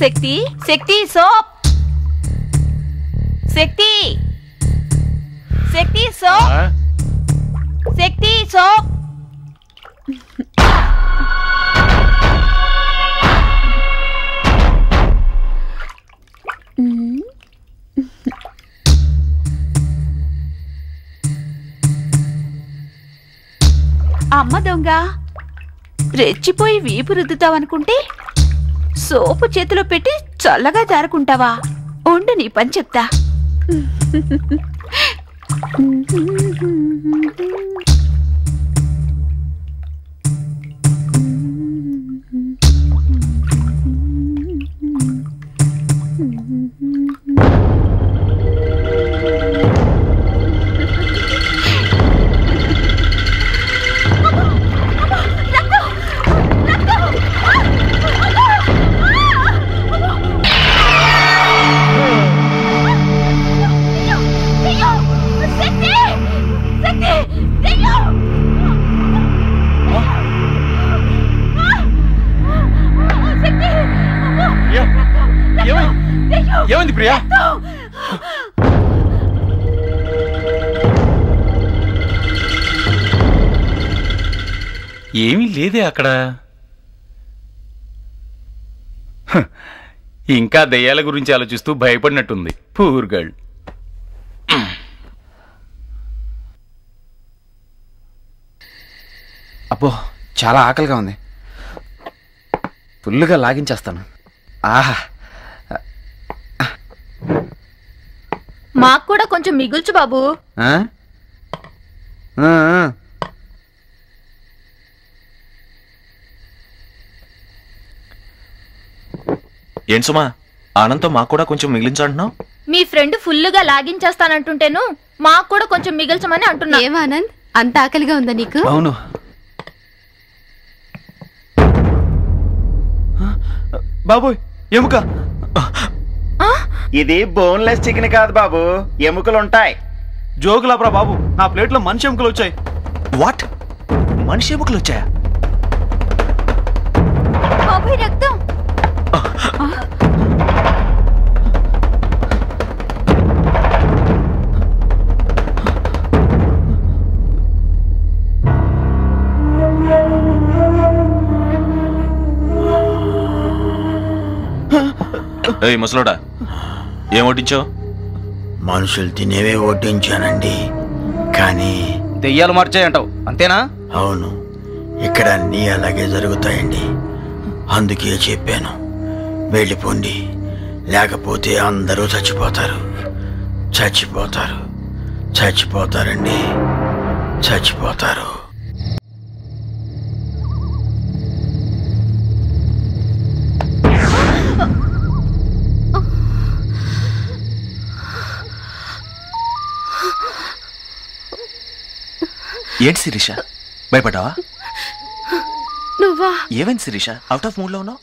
శక్తి శక్తి soap శక్తి శక్తి soap శక్తి soap అమ్మ దొంగ రెచ్చిపోయి వీపు రుద్దుతావనుకుంటే సోపు చేతిలో పెట్టి చల్లగా జారుకుంటావా? ఉండు నీ పని చెప్తా. ఏమైంది ప్రియా? ఏమీ లేదే అక్కడ. ఇంకా దయ్యాల గురించి ఆలోచిస్తూ భయపడినట్టుంది. Poor girl. అబ్బో చాలా ఆకలిగా ఉంది. ఫుల్గా లాగించేస్తాను. ఆహా, మాకు కూడా కొంచెం మిగుల్చు బాబు. ఏం సుమా, ఆనంద్తో మాకు కూడా కొంచెం మిగిలించంటున్నావు? మీ ఫ్రెండ్ ఫుల్గా లాగించేస్తానంటుంటేను మాకు కూడా కొంచెం మిగిల్చమని అంటున్నా. ఏం ఆనంద్, అంత ఆకలిగా ఉందా నీకు? అవును. బాబోయ్ ఎముక. ఇది బోన్లెస్ చికెన్ కాదు బాబు, ఎముకలు ఉంటాయి. జోకులాపరా బాబు, నా ప్లేట్లో మనిషి ఎముకలు వచ్చాయి. వాట్? మనిషి ఎముకలు వచ్చాయా? రక్తం. ఏయ్ ముసలోడా, ఏం వడ్డించావు? మనుషులు తినేవే వడ్డించానండి, కానీ దెయ్యాలు మార్చాయంటావు అంతేనా? అవును, ఇక్కడ అన్నీ అలాగే జరుగుతాయండి. అందుకే చెప్పాను, వెళ్ళిపోండి, లేకపోతే అందరూ చచ్చిపోతారు. చచ్చిపోతారు, చచ్చిపోతారండి, చచ్చిపోతారు. ఏంటి శిరీష, భయపడ్డావా? నువ్వా? ఏమైంది శిరీష, అవుట్ ఆఫ్ మూడ్ లో ఉన్నావు?